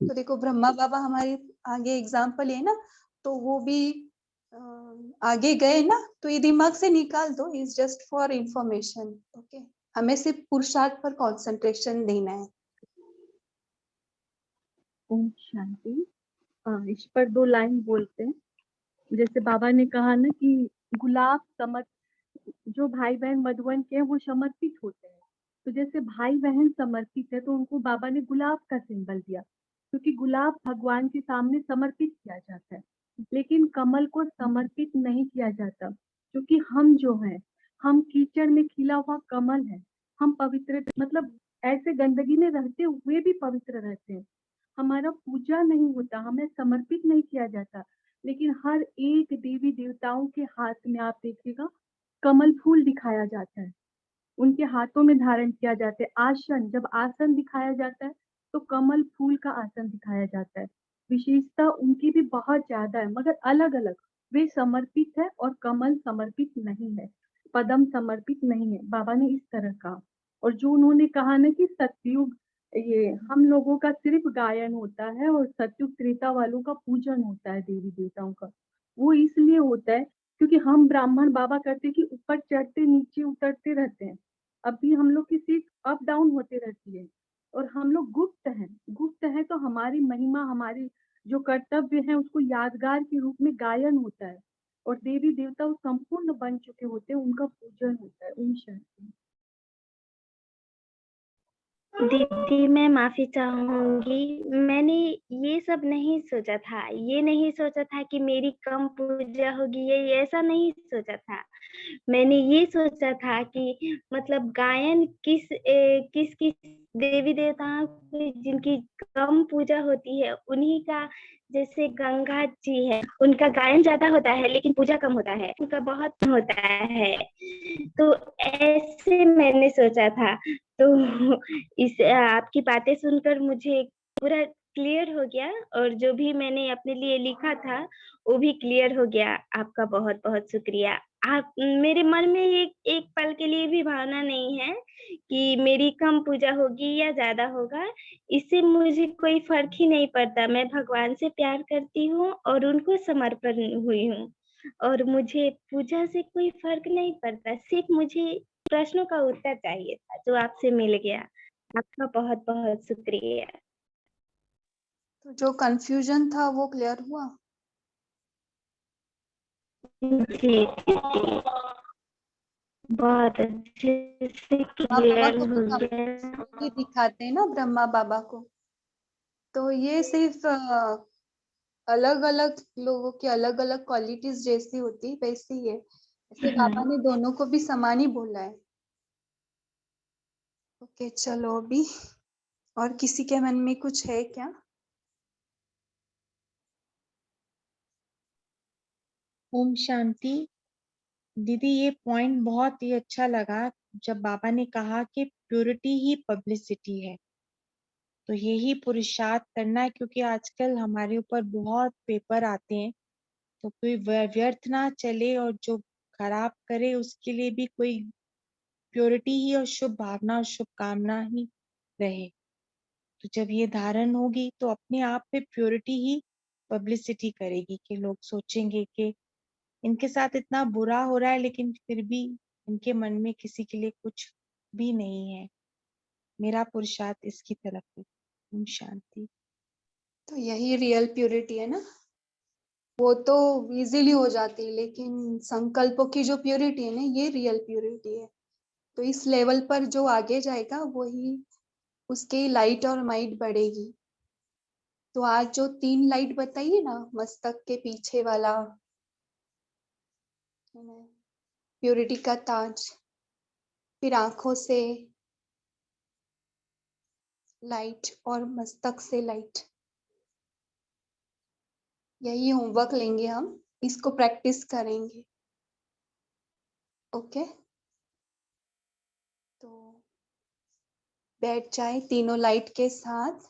तो देखो ब्रह्मा बाबा हमारे आगे एग्जाम्पल है ना, तो वो भी आगे गए ना। तो ये दिमाग से निकाल दो, is just for information. Okay, हमें सिर्फ पुरुषार्थ पर कंसंट्रेशन देना है। ओम शांति। इस पर 2 लाइन बोलते हैं। जैसे बाबा ने कहा ना कि गुलाब जो भाई बहन मधुवन के हैं वो समर्पित होते हैं। तो जैसे भाई बहन समर्पित है, तो उनको बाबा ने गुलाब का सिंबल दिया, क्योंकि गुलाब भगवान के सामने समर्पित किया जाता है। लेकिन कमल को समर्पित नहीं किया जाता, क्योंकि हम जो हैं, हम कीचड़ में खिला हुआ कमल है। हम पवित्र, मतलब ऐसे गंदगी में रहते हुए भी पवित्र रहते हैं। हमारा पूजा नहीं होता, हमें समर्पित नहीं किया जाता, लेकिन हर एक देवी देवताओं के हाथ में आप देखिएगा कमल फूल दिखाया जाता है, उनके हाथों में धारण किया जाता है। आसन, जब आसन दिखाया जाता है तो कमल फूल का आसन दिखाया जाता है। विशेषता उनकी भी बहुत ज्यादा है, मगर अलग अलग। वे समर्पित है और कमल समर्पित नहीं है, पदम समर्पित नहीं है। बाबा ने इस तरह कहा। और जो उन्होंने कहा ना कि सतयुग, ये हम लोगों का सिर्फ गायन होता है और सतयुग त्रेता वालों का पूजन होता है देवी देवताओं का। वो इसलिए होता है क्योंकि हम ब्राह्मण, बाबा कहते कि ऊपर चढ़ते नीचे उतरते रहते हैं। अभी हम लोग की सीट अप डाउन होते रहती है, और हम लोग गुप्त हैं। गुप्त हैं तो हमारी महिमा, हमारी जो कर्तव्य है, उसको यादगार के रूप में गायन होता है। और देवी देवता वो संपूर्ण बन चुके होते हैं, उनका पूजन होता है। ओम शांति। दीदी मैं माफी चाहूंगी, मैंने ये सब नहीं सोचा था। ये नहीं सोचा था कि मेरी कम पूजा होगी, ये ऐसा नहीं सोचा था। मैंने ये सोचा था कि मतलब गायन किस किस देवी देवताओं की जिनकी कम पूजा होती है, उन्हीं का जैसे गंगा जी है, उनका गायन ज्यादा होता है लेकिन पूजा कम होता है, उनका बहुत कम होता है। तो ऐसे मैंने सोचा था। तो इस आपकी बातें सुनकर मुझे पूरा क्लियर हो गया, और जो भी मैंने अपने लिए लिखा था वो भी क्लियर हो गया। आपका बहुत बहुत शुक्रिया। आप मेरे मन में एक पल के लिए भी भावना नहीं है कि मेरी कम पूजा होगी या ज्यादा होगा। इससे मुझे कोई फर्क ही नहीं पड़ता। मैं भगवान से प्यार करती हूँ और उनको समर्पण हुई हूँ, और मुझे पूजा से कोई फर्क नहीं पड़ता। सिर्फ मुझे प्रश्नों का उत्तर चाहिए था जो आपसे मिल गया। आपका बहुत बहुत शुक्रिया। तो जो कंफ्यूजन था वो क्लियर हुआ? जी बहुत अच्छे से बाबा क्लियर को भी हो हम गया। ही दिखाते हैं ना, ब्रह्मा बाबा को। तो ये सिर्फ अलग अलग लोगों की अलग अलग क्वालिटीज जैसी होती वैसी है। ऐसे बाबा ने दोनों को भी समान ही बोला है। ओके चलो, अभी और किसी के मन में कुछ है क्या? ओम शांति। दीदी ये पॉइंट बहुत ही अच्छा लगा जब बाबा ने कहा कि प्योरिटी ही पब्लिसिटी है। तो यही पुरुषार्थ करना है, क्योंकि आजकल हमारे ऊपर बहुत पेपर आते हैं, तो कोई व्यर्थ ना चले, और जो खराब करे उसके लिए भी कोई प्योरिटी ही और शुभ भावना और शुभकामना ही रहे। तो जब ये धारण होगी तो अपने आप पे प्योरिटी ही पब्लिसिटी करेगी, कि लोग सोचेंगे कि इनके साथ इतना बुरा हो रहा है लेकिन फिर भी इनके मन में किसी के लिए कुछ भी नहीं है। मेरा पुरुषार्थ इसकी तरफ है। ओम शांति। तो यही रियल प्योरिटी है ना। वो तो इजीली हो जाती है, लेकिन संकल्पों की जो प्योरिटी है ना, ये रियल प्योरिटी है। तो इस लेवल पर जो आगे जाएगा वही उसकी लाइट और माइट बढ़ेगी। तो आज जो 3 लाइट बताइए ना, मस्तक के पीछे वाला प्योरिटी का ताज, फिर आंखों से लाइट और मस्तक से लाइट, यही होमवर्क लेंगे हम, इसको प्रैक्टिस करेंगे। ओके, तो बैठ जाए तीनों लाइट के साथ।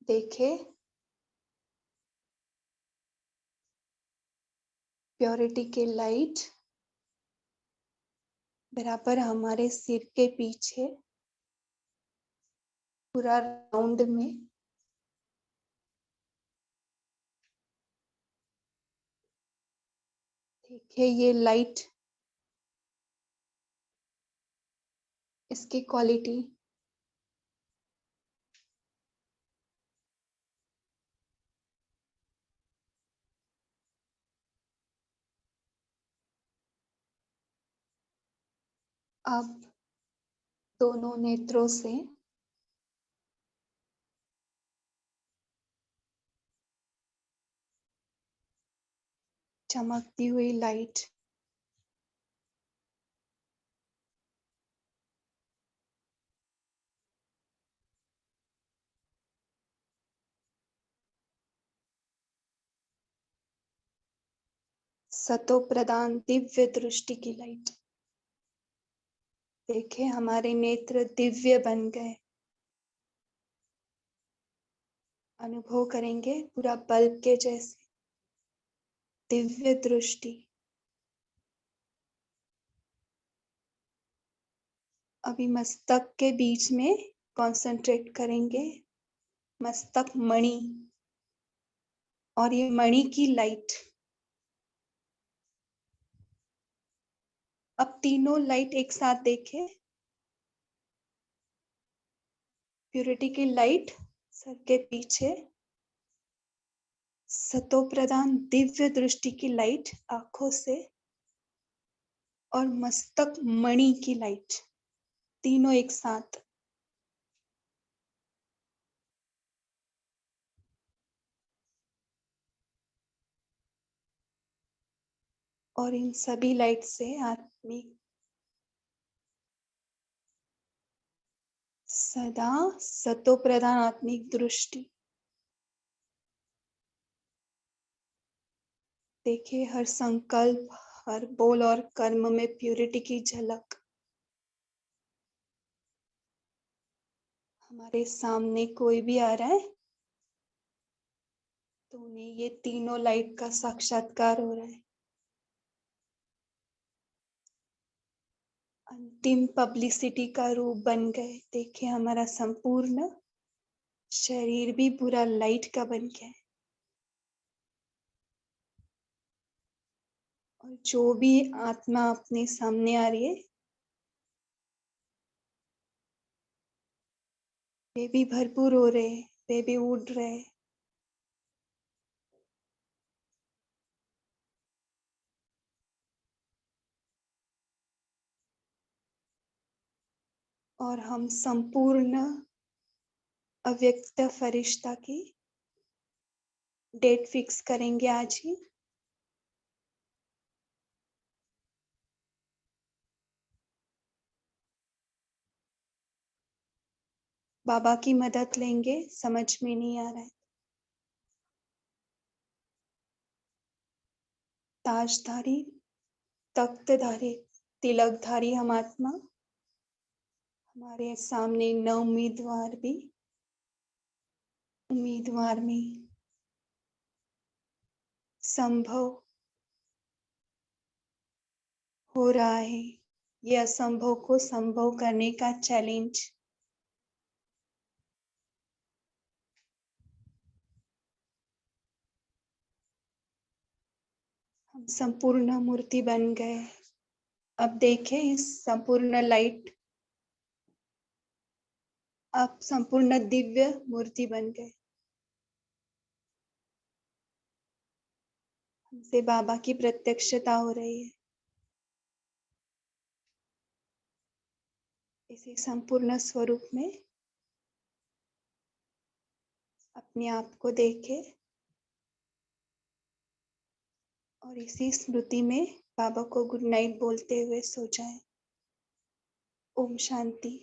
देखे प्योरिटी की लाइट बराबर हमारे सिर के पीछे पूरा राउंड में। देखिए ये लाइट, इसकी क्वालिटी अब दोनों नेत्रों से चमकती हुई लाइट सतो प्रदान दिव्य दृष्टि की लाइट। देखे हमारे नेत्र दिव्य बन गए। अनुभव करेंगे पूरा बल्ब के जैसे दिव्य दृष्टि। अभी मस्तक के बीच में कंसंट्रेट करेंगे, मस्तक मणि, और ये मणि की लाइट। अब तीनों लाइट एक साथ देखें। प्यूरिटी की लाइट सर के पीछे, सतो प्रदान दिव्य दृष्टि की लाइट आंखों से, और मस्तक मणि की लाइट, तीनों एक साथ। और इन सभी लाइट से आत्मिक सदा सतो प्रधान आत्मिक दृष्टि देखिए हर संकल्प, हर बोल और कर्म में प्यूरिटी की झलक। हमारे सामने कोई भी आ रहा है तो उन्हें ये तीनों लाइट का साक्षात्कार हो रहा है। अंतिम पब्लिसिटी का रूप बन गए। देखिए हमारा संपूर्ण शरीर भी पूरा लाइट का बन गया है। और जो भी आत्मा अपने सामने आ रही है वे भी भरपूर हो रहे, वे भी उड़ रहे। और हम संपूर्ण अव्यक्त फरिश्ता की डेट फिक्स करेंगे आज ही। बाबा की मदद लेंगे, समझ में नहीं आ रहा है। ताजधारी, तख्तधारी, तिलकधारी हम आत्मा, हमारे सामने 9 उम्मीदवार भी उम्मीदवार में संभव हो रहा है। ये असंभव को संभव करने का चैलेंज। हम संपूर्ण मूर्ति बन गए। अब देखें इस संपूर्ण लाइट, आप संपूर्ण दिव्य मूर्ति बन गए। हमसे बाबा की प्रत्यक्षता हो रही है। इसी संपूर्ण स्वरूप में अपने आप को देखे और इसी स्मृति में बाबा को गुड नाइट बोलते हुए सो जाएं। ओम शांति।